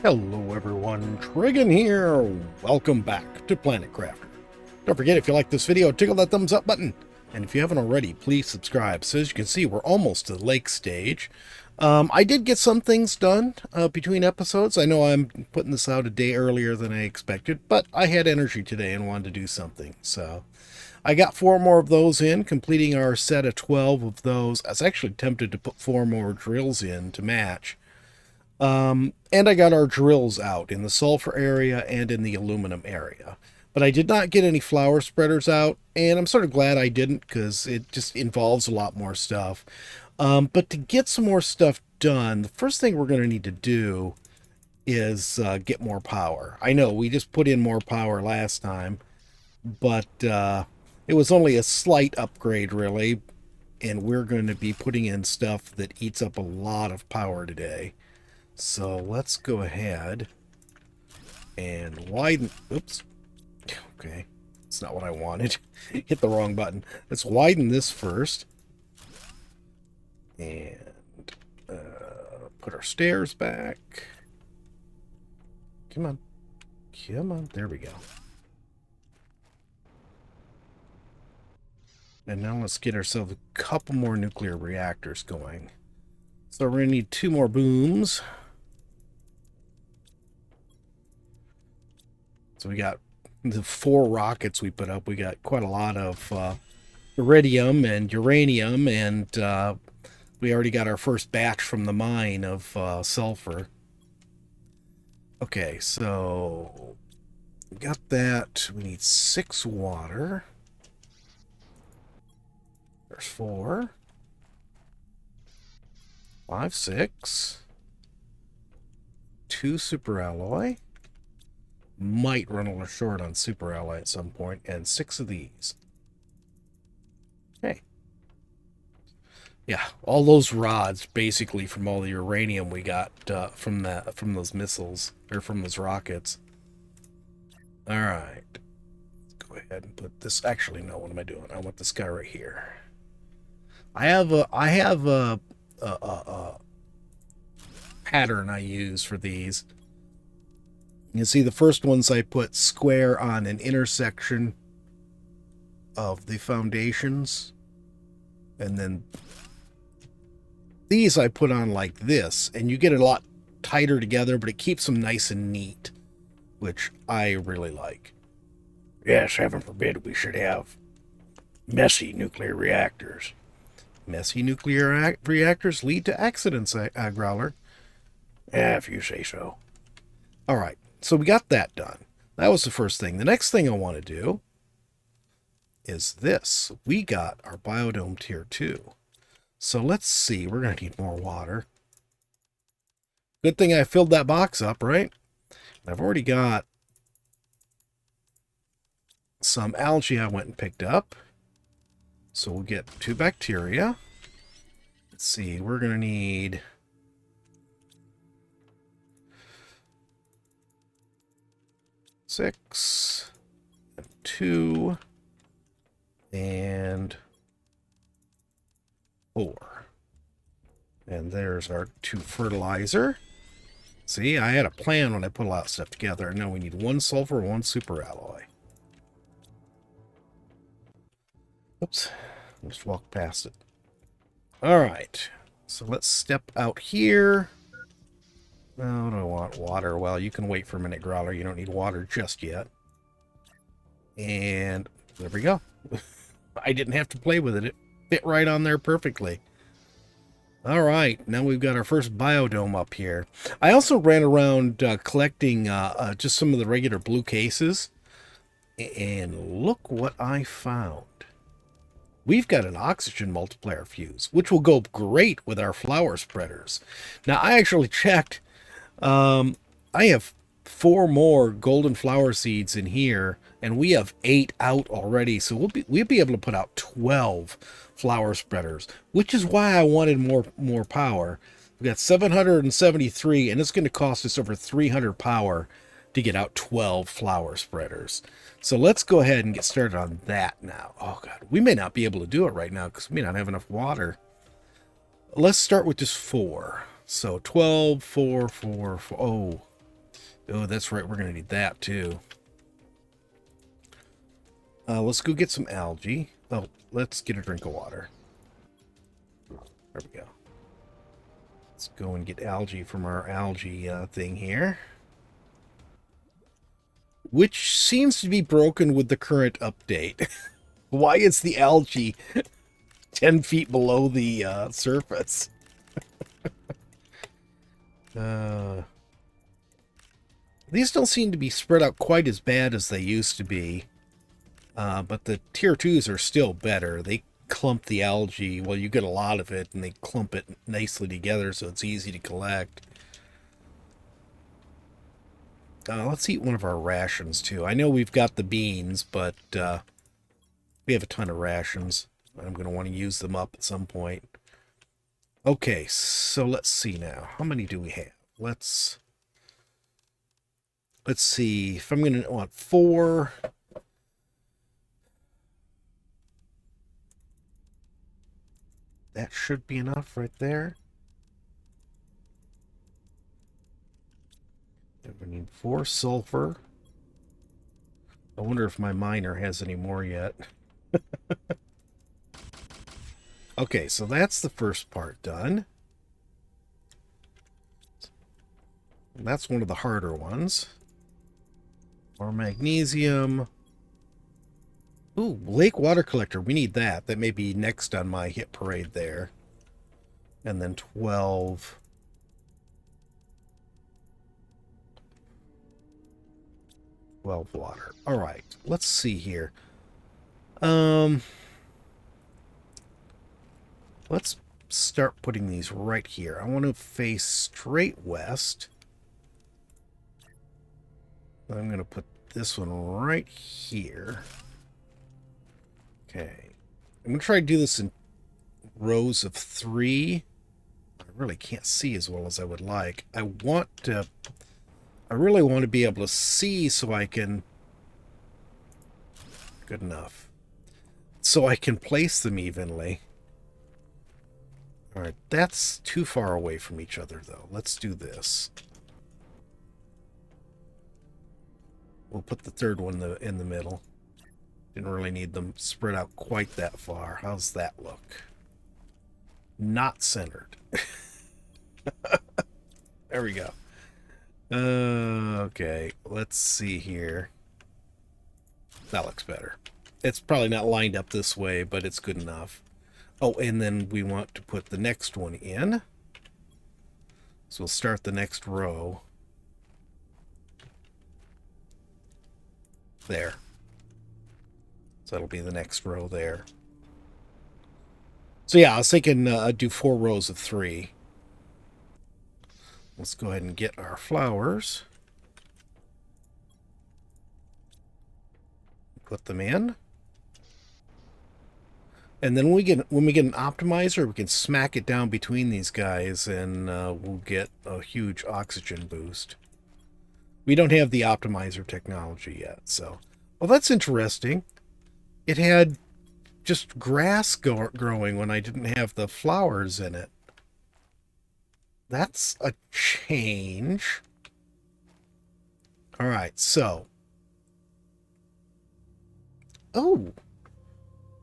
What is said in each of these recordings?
Hello everyone, Trigan here. Welcome back to Planet Crafter. Don't forget, if you like this video, tickle that thumbs up button. And if you haven't already, please subscribe. So as you can see, we're almost to the lake stage. I did get some things done between episodes. I know I'm putting this out a day earlier than I expected, but I had energy today and wanted to do something. So I got 4 more of those in, completing our set of 12 of those. I was actually tempted to put 4 more drills in to match. And I got our drills out in the sulfur area and in the aluminum area. But I did not get any flower spreaders out, and I'm sort of glad I didn't because it just involves a lot more stuff. But to get some more stuff done, the first thing we're going to need to do is get more power. I know we just put in more power last time, but it was only a slight upgrade, really. And we're going to be putting in stuff that eats up a lot of power today. So let's go ahead and widen. Oops. Okay. That's not what I wanted. Hit the wrong button. Let's widen this first. And put our stairs back. Come on. Come on. There we go. And now let's get ourselves a couple more nuclear reactors going. So we're going to need 2 more booms. So we got the 4 rockets we put up. We got quite a lot of iridium and uranium, and we already got our first batch from the mine of sulfur. Okay, so we got that. We need 6 water. There's 4. 5, 6. 2 super alloy. Might run a little short on super alloy at some point, and 6 of these. Okay. Yeah, all those rods basically from all the uranium we got from those missiles or from those rockets. All right. Let's go ahead and put this. Actually, no. What am I doing? I want this guy right here. I have a pattern I use for these. You see, the first ones I put square on an intersection of the foundations. And then these I put on like this. And you get it a lot tighter together, but it keeps them nice and neat, which I really like. Yes, heaven forbid we should have messy nuclear reactors. Messy nuclear reactors lead to accidents, Growler. Yeah, if you say so. All right. So we got that done. That was the first thing. The next thing I want to do is this. We got our biodome tier 2. So let's see. We're going to need more water. Good thing I filled that box up, right? I've already got some algae I went and picked up. So we'll get 2 bacteria. Let's see. We're going to need 6 and 2 and 4. And there's our 2 fertilizer. See, I had a plan when I put a lot of stuff together. Now we need 1 sulfur, 1 super alloy. Oops, I'll just walk past it. All right, so let's step out here. Oh, do I want water? Well, you can wait for a minute, Growler. You don't need water just yet. And there we go. I didn't have to play with it. It fit right on there perfectly. All right, now we've got our first biodome up here. I also ran around collecting just some of the regular blue cases. And look what I found. We've got an oxygen multiplier fuse, which will go great with our flower spreaders. Now, I actually checked. I have 4 more golden flower seeds in here, and we have 8 out already. So we'll be able to put out 12 flower spreaders, which is why I wanted more power. We've got 773, and it's going to cost us over 300 power to get out 12 flower spreaders. So let's go ahead and get started on that now. Oh god, we may not be able to do it right now because we may not have enough water. Let's start with just 4. So 12, 4, 4, 4. Oh, Oh, that's right. We're going to need that, too. Let's go get some algae. Oh, let's get a drink of water. There we go. Let's go and get algae from our algae thing here. Which seems to be broken with the current update. Why is the algae 10 feet below the surface? These don't seem to be spread out quite as bad as they used to be. But the tier 2s are still better. They clump the algae. Well, you get a lot of it, and they clump it nicely together so it's easy to collect. Let's eat one of our rations, too. I know we've got the beans, but we have a ton of rations. I'm going to want to use them up at some point. Okay, so let's see now. How many do we have? Let's see. If I'm going to want 4... That should be enough right there. We need 4 sulfur. I wonder if my miner has any more yet. Okay, so that's the first part done. And that's one of the harder ones. More magnesium. Ooh, lake water collector. We need that. That may be next on my hit parade there. And then 12... 12 water. All right, let's see here. Let's start putting these right here. I want to face straight west. I'm going to put this one right here. Okay. I'm going to try to do this in rows of 3. I really can't see as well as I would like. I really want to be able to see so I can... Good enough. So I can place them evenly. Alright, that's too far away from each other, though. Let's do this. We'll put the third one in the middle. Didn't really need them spread out quite that far. How's that look? Not centered. There we go. Okay, let's see here. That looks better. It's probably not lined up this way, but it's good enough. Oh, and then we want to put the next one in. So we'll start the next row. There. So that'll be the next row there. So yeah, I was thinking I'd do 4 rows of 3. Let's go ahead and get our flowers. Put them in. And then when we get an optimizer, we can smack it down between these guys and we'll get a huge oxygen boost. We don't have the optimizer technology yet, so... Well, that's interesting. It had just grass growing when I didn't have the flowers in it. That's a change. All right, so... Oh!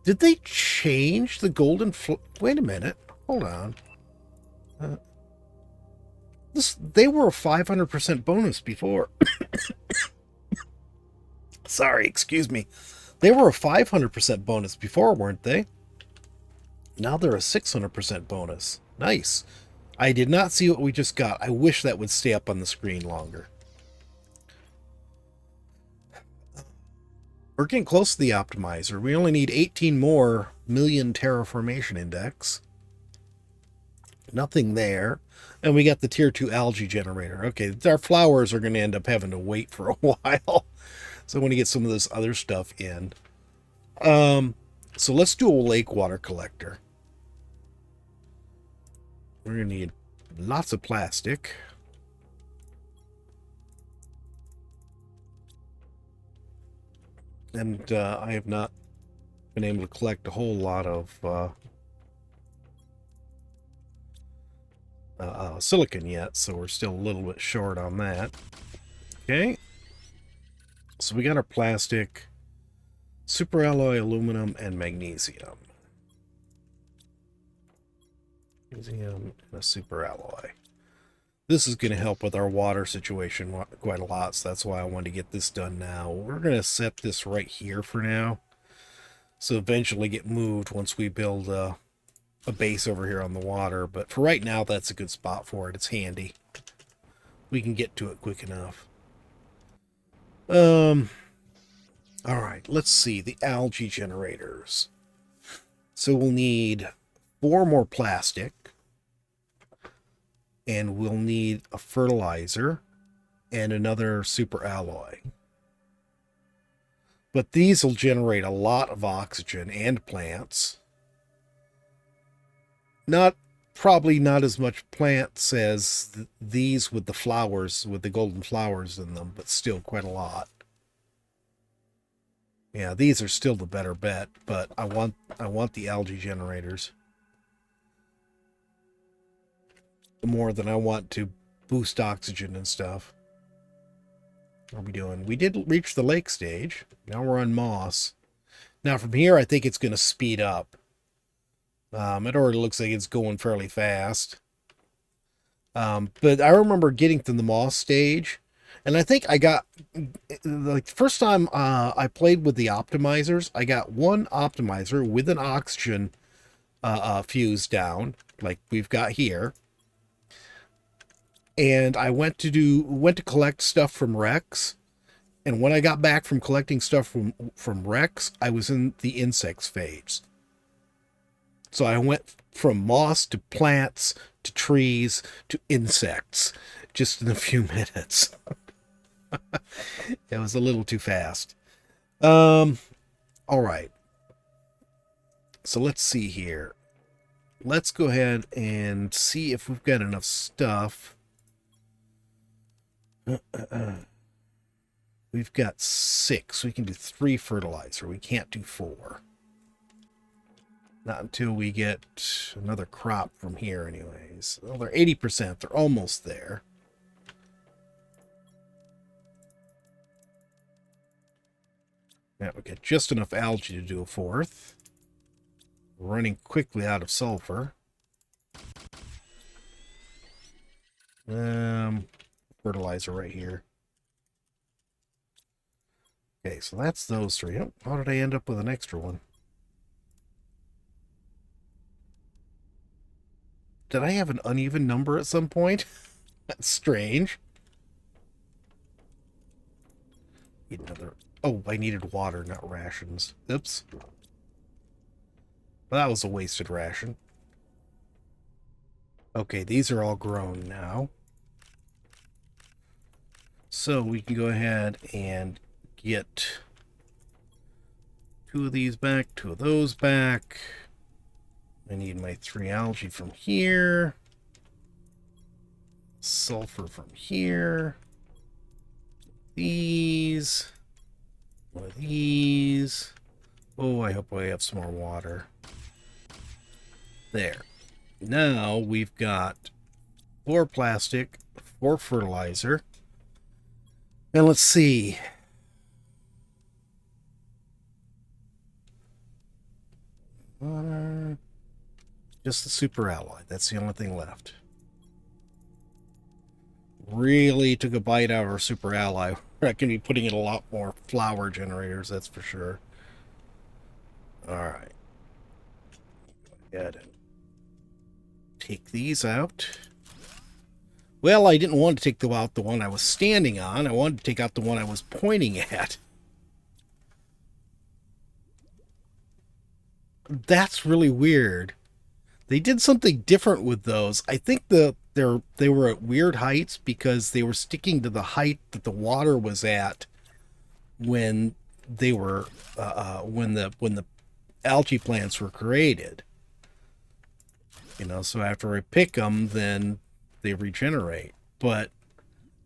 Did they change the golden... Wait a minute. Hold on. They were a 500% bonus before. Sorry, excuse me. They were a 500% bonus before, weren't they? Now they're a 600% bonus. Nice. I did not see what we just got. I wish that would stay up on the screen longer. We're getting close to the optimizer. We only need 18 more million terraformation index. Nothing there. And we got the tier 2 algae generator. Okay, our flowers are going to end up having to wait for a while. So I want to get some of this other stuff in. So let's do a lake water collector. We're going to need lots of plastic. And I have not been able to collect a whole lot of silicon yet, so we're still a little bit short on that. Okay. So we got our plastic, superalloy, aluminum, and magnesium. Magnesium and a superalloy. This is going to help with our water situation quite a lot, so that's why I wanted to get this done now. We're going to set this right here for now, so eventually get moved once we build a base over here on the water. But for right now, that's a good spot for it. It's handy. We can get to it quick enough. All right, let's see. The algae generators. So we'll need 4 more plastic. And we'll need a fertilizer and another superalloy. But these will generate a lot of oxygen and plants. Probably not as much plants as these with the flowers, with the golden flowers in them, but still quite a lot. Yeah, these are still the better bet, but I want the algae generators more than I want to boost oxygen and stuff. What are we doing? We did reach the lake stage. Now we're on moss. Now from here, I think it's going to speed up. It already looks like it's going fairly fast. But I remember getting to the moss stage, and I think I got, like, the first time I played with the optimizers, I got one optimizer with an oxygen fuse down, like we've got here. And I went to collect stuff from Rex, and when I got back from collecting stuff from Rex, I was in the insects phase. So I went from moss to plants to trees to insects just in a few minutes. It was a little too fast. All right. So let's see here. Let's go ahead and see if we've got enough stuff. We've got 6. We can do 3 fertilizer. We can't do 4. Not until we get another crop from here anyways. Well, they're 80%. They're almost there. Now we get just enough algae to do a 4th. We're running quickly out of sulfur. Fertilizer right here. Okay, so that's those 3. Oh, how did I end up with an extra one? Did I have an uneven number at some point? That's strange. Need another. Oh, I needed water, not rations. Oops. Well, that was a wasted ration. Okay, these are all grown now. So we can go ahead and get 2 of these back, 2 of those back. I need my 3 algae from here. Sulfur from here. These. 1 of these. Oh, I hope I have some more water. There. Now we've got 4 plastic, 4 fertilizer. And let's see. Just the superalloy. That's the only thing left. Really took a bite out of our superalloy. We're going to be putting in a lot more flower generators, that's for sure. Alright. Go ahead and take these out. Well, I didn't want to take out the one I was standing on. I wanted to take out the one I was pointing at. That's really weird. They did something different with those. I think they were at weird heights because they were sticking to the height that the water was at when they were when the algae plants were created. You know, so after I pick them, then they regenerate. But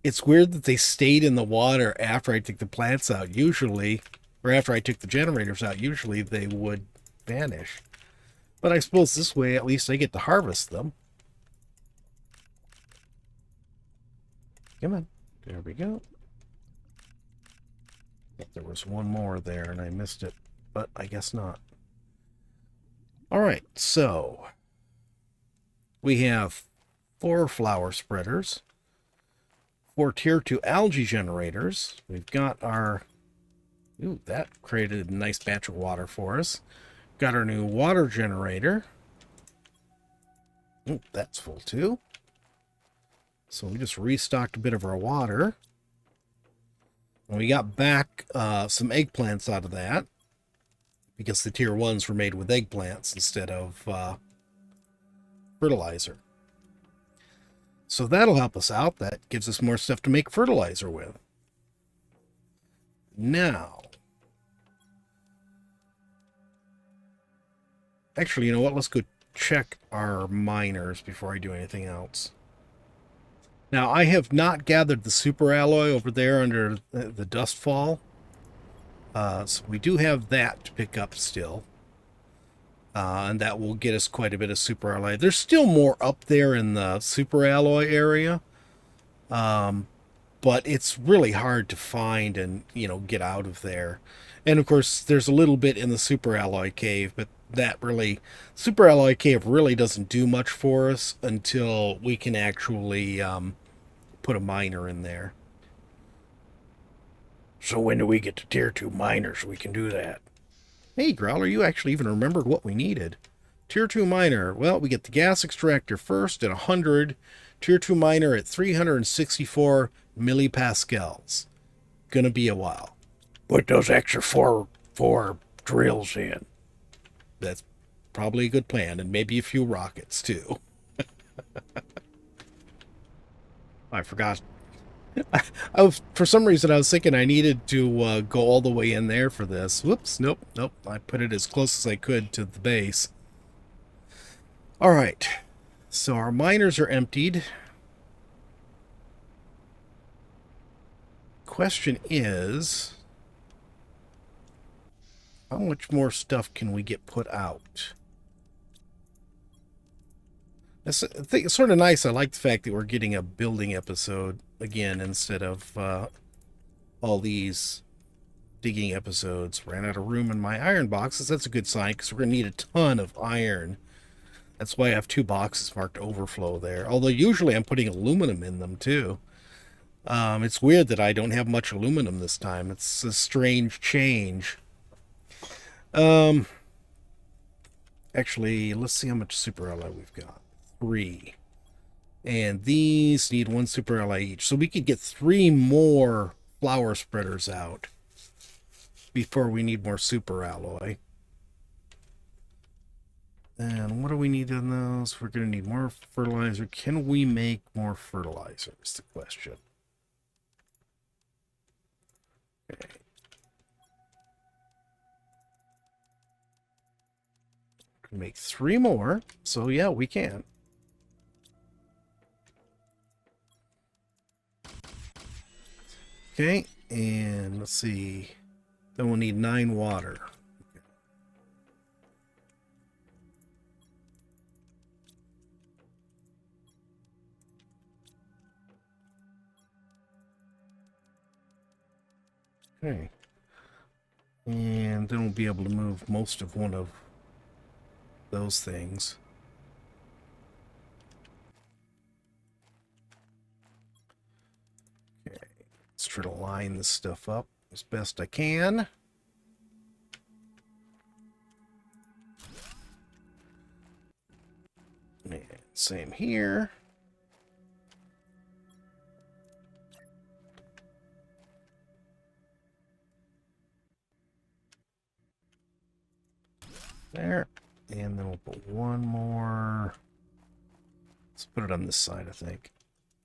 it's weird that they stayed in the water after I took the plants out. Usually, or after I took the generators out, usually they would vanish. But I suppose this way, at least I get to harvest them. Come on. There we go. But there was one more there and I missed it, but I guess not. All right, so we have 4 flower spreaders, 4 tier 2 algae generators. We've got our... Ooh, that created a nice batch of water for us. Got our new water generator. Ooh, that's full too. So we just restocked a bit of our water. And we got back some eggplants out of that, because the tier 1s were made with eggplants instead of fertilizer. So that'll help us out. That gives us more stuff to make fertilizer with. Now, actually, you know what? Let's go check our miners before I do anything else. Now, I have not gathered the super alloy over there under the dust fall. So we do have that to pick up still. And that will get us quite a bit of super alloy. There's still more up there in the super alloy area. But it's really hard to find and, you know, get out of there. And of course, there's a little bit in the super alloy cave, but that really... Super alloy cave really doesn't do much for us until we can actually put a miner in there. So when do we get to tier 2 miners? We can do that. Hey, Growler, you actually even remembered what we needed. Tier 2 miner. Well, we get the gas extractor first at 100. Tier 2 miner at 364 millipascals. Gonna be a while. Put those extra four drills in. That's probably a good plan, and maybe a few rockets, too. I forgot. For some reason, I was thinking I needed to go all the way in there for this. Whoops, nope. I put it as close as I could to the base. All right, so our miners are emptied. Question is, how much more stuff can we get put out? I think it's sort of nice. I like the fact that we're getting a building episode again instead of all these digging episodes. Ran out of room in my iron boxes. That's a good sign, because we're going to need a ton of iron. That's why I have 2 boxes marked overflow there. Although usually I'm putting aluminum in them too. It's weird that I don't have much aluminum this time. It's a strange change. Actually, let's see how much super alloy we've got. 3. And these need 1 super alloy each. So we could get 3 more flower spreaders out before we need more super alloy. And what do we need in those? We're going to need more fertilizer. Can we make more fertilizer is the question. Okay. Make 3 more. So yeah, we can. Okay, and let's see. Then we'll need 9 water. Okay. And then we'll be able to move most of one of those things. Okay, let's try to line this stuff up as best I can. And same here. There. And then we'll put 1 more. Let's put it on this side, I think.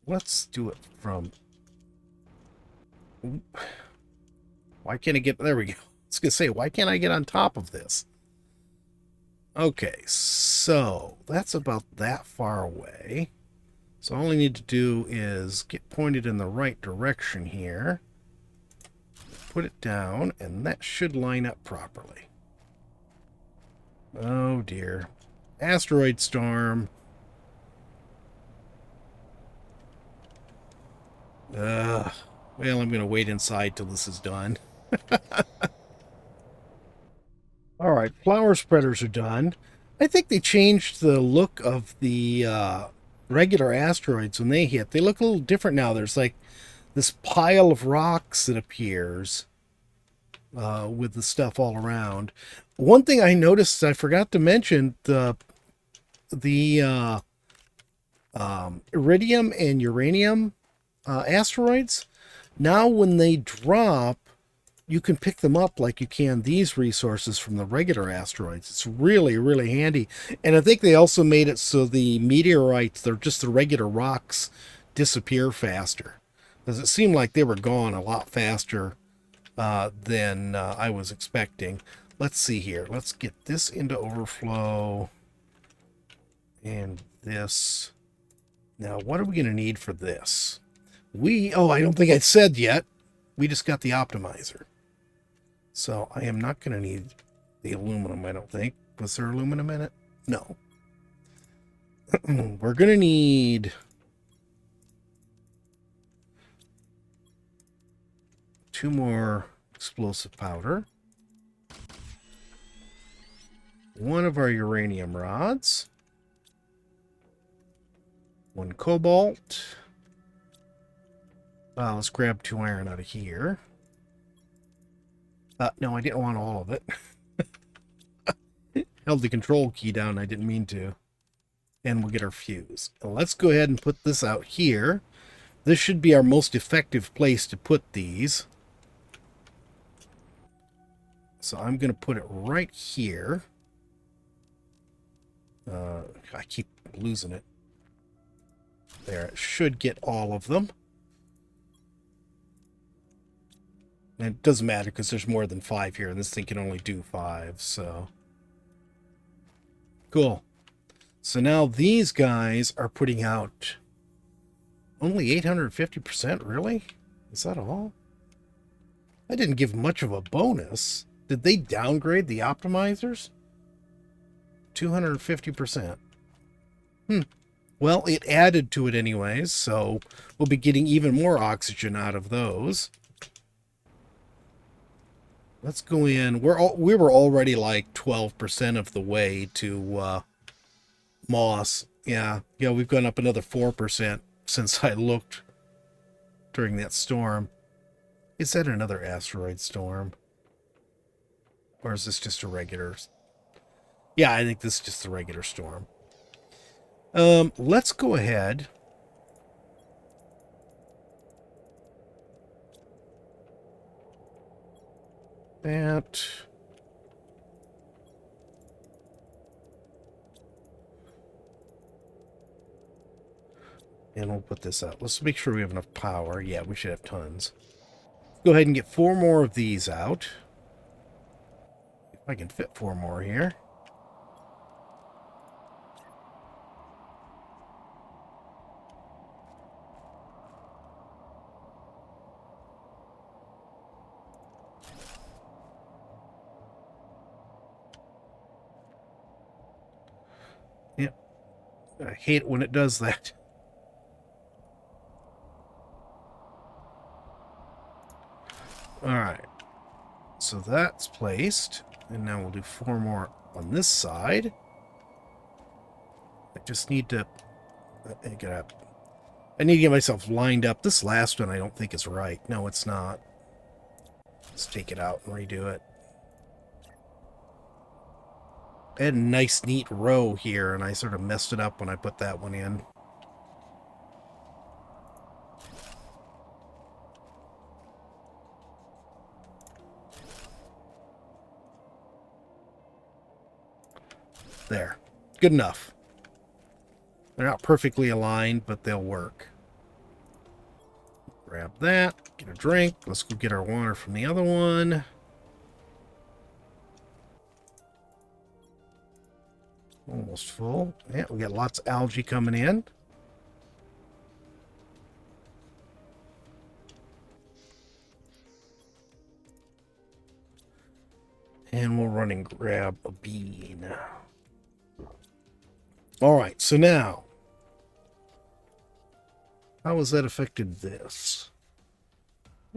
Let's do it from... Why can't I get... There we go. I was going to say, why can't I get on top of this? Okay, so that's about that far away. So all I need to do is get pointed in the right direction here. Put it down, and that should line up properly. Oh dear. Asteroid storm. Well, I'm going to wait inside till this is done. All right, flower spreaders are done. I think they changed the look of the regular asteroids when they hit. They look a little different now. There's like this pile of rocks that appears with the stuff all around. One thing I noticed, I forgot to mention, the iridium and uranium asteroids. Now when they drop, you can pick them up like you can these resources from the regular asteroids. It's really, really handy. And I think they also made it so the meteorites, they're just the regular rocks, disappear faster. Because it seemed like they were gone a lot faster than I was expecting. Let's see here. Let's get this into overflow. And this. Now, what are we going to need for this? Oh, I don't think I said yet. We just got the optimizer. So I am not going to need the aluminum, I don't think. Was there aluminum in it? No. We're going to need 2 more explosive powder. 1 of our uranium rods. 1 cobalt. Let's grab 2 iron out of here. No, I didn't want all of it. Held the control key down. I didn't mean to. And we'll get our fuse. Now let's go ahead and put this out here. This should be our most effective place to put these. So I'm going to put it right here. I keep losing it. There, it should get all of them. And it doesn't matter because there's more than 5 here, and this thing can only do 5, so. Cool. So now these guys are putting out only 850%, really? Is that all? I didn't give much of a bonus. Did they downgrade the optimizers? 250%. Well, it added to it anyways, so we'll be getting even more oxygen out of those. Let's go in. We were already like 12% of the way to Moss. Yeah, we've gone up another 4% since I looked during that storm. Is that another asteroid storm? Or is this just a regular? Yeah, I think this is just a regular storm. Let's go ahead. That. And we'll put this out. Let's make sure we have enough power. Yeah, we should have tons. Go ahead and get 4 more of these out. If I can fit 4 more here. Yep. I hate it when it does that. Alright. So that's placed. And now we'll do 4 more on this side. I just need to... I need to get myself lined up. This last one I don't think is right. No, it's not. Let's take it out and redo it. I had a nice, neat row here, and I sort of messed it up when I put that one in. There. Good enough. They're not perfectly aligned, but they'll work. Grab that. Get a drink. Let's go get our water from the other one. Almost full. Yeah, we got lots of algae coming in. And we'll run and grab a bean. Alright, so now, how has that affected this?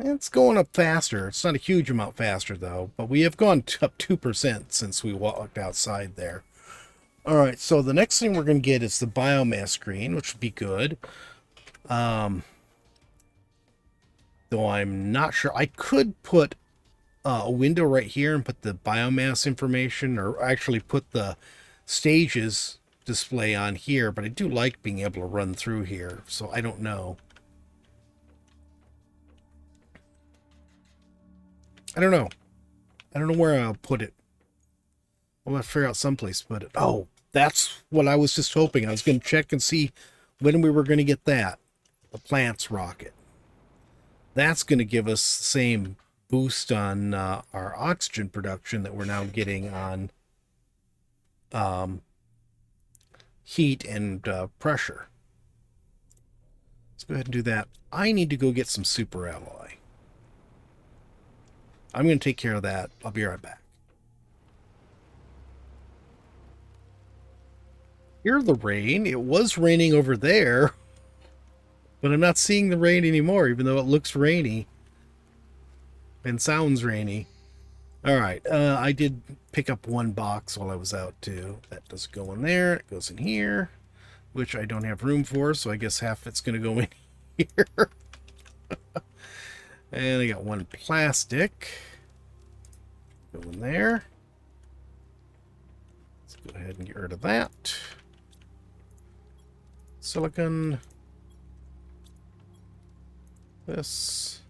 It's going up faster. It's not a huge amount faster, though, but we have gone up 2% since we walked outside there. All right, so the next thing we're going to get is the biomass screen, which would be good. Though I'm not sure. I could put a window right here and put the biomass information, or actually put the stages display on here, but I do like being able to run through here, so I don't know. I don't know where I'll put it. I'll have to figure out someplace to put it. Oh, that's what I was just hoping. I was going to check and see when we were going to get that. The plants rocket. That's going to give us the same boost on our oxygen production that we're now getting on heat and pressure. Let's go ahead and do that. I need to go get some super alloy. I'm going to take care of that. I'll be right back. Hear the rain. It was raining over there, but I'm not seeing the rain anymore, even though it looks rainy and sounds rainy. All right, I did pick up one box while I was out too. That doesn't go in there. It goes in here, which I don't have room for, so I guess half it's going to go in here. And I got one plastic. Go in there. Let's go ahead and get rid of that. Silicon. This.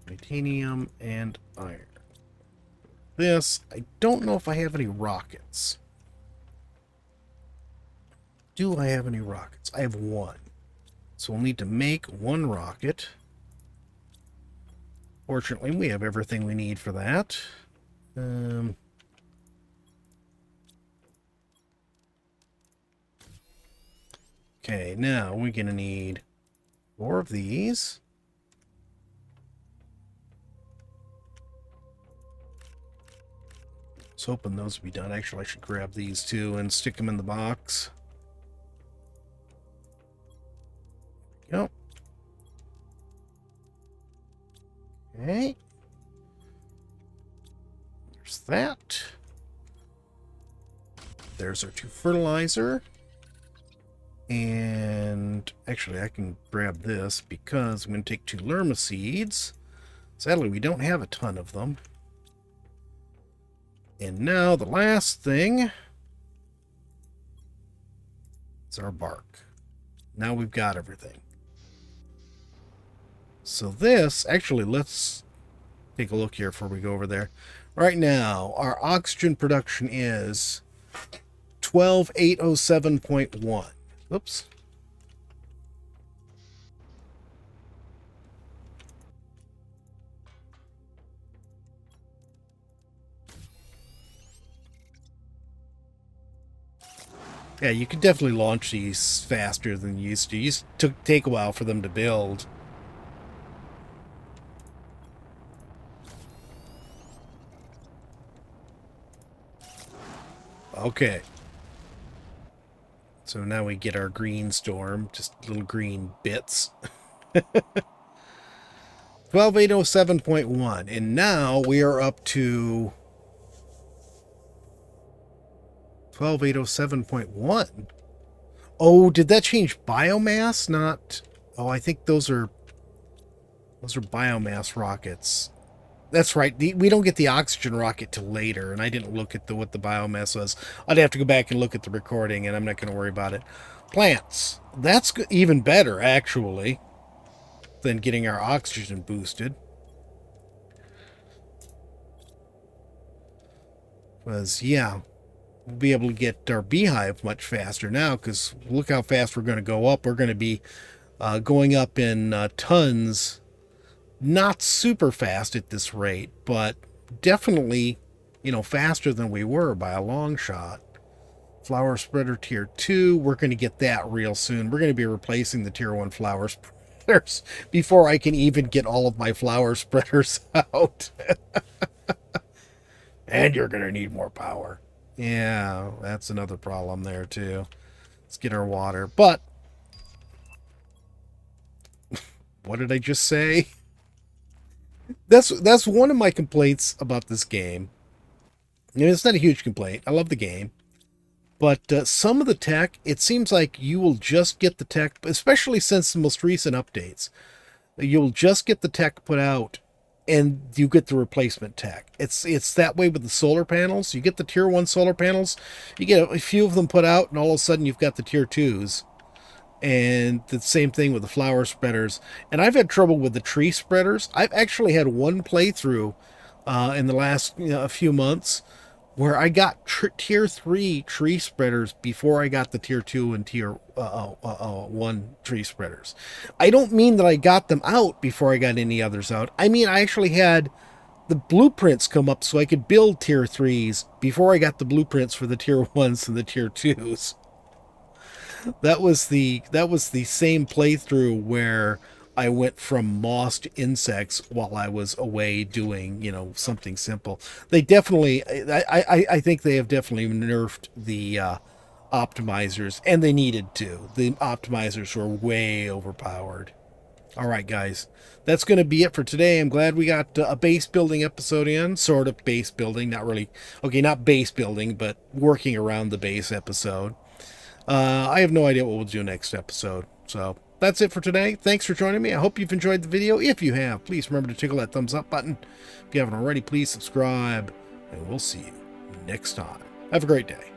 Titanium and iron. This. I don't know if I have any rockets. Do I have any rockets? I have one. So we'll need to make one rocket. Fortunately, we have everything we need for that. Okay, now we're going to need 4 of these. I was hoping those would be done. Actually, I should grab these too and stick them in the box. There we go. Okay. There's that. There's our 2 fertilizer. And actually, I can grab this because I'm going to take 2 lerma seeds. Sadly, we don't have a ton of them. And now the last thing is our bark. Now we've got everything. So this, actually, let's take a look here before we go over there. Right now, our oxygen production is 12807.1. Oops. Yeah, you could definitely launch these faster than you used to. It used to take a while for them to build. Okay. So now we get our green storm, just little green bits. 12807.1, and now we are up to 12807.1. Oh, did that change biomass? Not. Oh, I think those are biomass rockets. That's right. We don't get the oxygen rocket till later, and I didn't look at what the biomass was. I'd have to go back and look at the recording, and I'm not going to worry about it. Plants. That's even better, actually, than getting our oxygen boosted. Because, yeah, we'll be able to get our beehive much faster now, because look how fast we're going to go up. We're going to be going up in tons. Not super fast at this rate, but definitely, faster than we were by a long shot. Flower spreader tier 2, we're going to get that real soon. We're going to be replacing the tier 1 flower spreaders before I can even get all of my flower spreaders out. And you're going to need more power. Yeah, that's another problem there too. Let's get our water. But What did I just say? That's one of my complaints about this game. I mean, it's not a huge complaint. I love the game. But some of the tech, it seems like you will just get the tech, especially since the most recent updates. You'll just get the tech put out and you get the replacement tech. It's that way with the solar panels. You get the tier 1 solar panels, you get a few of them put out, and all of a sudden you've got the tier 2s. And the same thing with the flower spreaders. And I've had trouble with the tree spreaders. I've actually had one playthrough in the last a few months where I got tier 3 tree spreaders before I got the tier 2 and tier 1 tree spreaders. I don't mean that I got them out before I got any others out. I mean, I actually had the blueprints come up so I could build tier 3s before I got the blueprints for the tier 1s and the tier 2s. That was the same playthrough where I went from moss to insects while I was away doing, something simple. They definitely, I think they have definitely nerfed the optimizers, and they needed to. The optimizers were way overpowered. All right, guys, that's going to be it for today. I'm glad we got a base building episode in, sort of base building, not really, okay, not base building, but working around the base episode. I have no idea what we'll do next episode, so that's it for today. Thanks for joining me. I hope you've enjoyed the video. If you have, please remember to tickle that thumbs up button. If you haven't already, please subscribe, and we'll see you next time. Have a great day.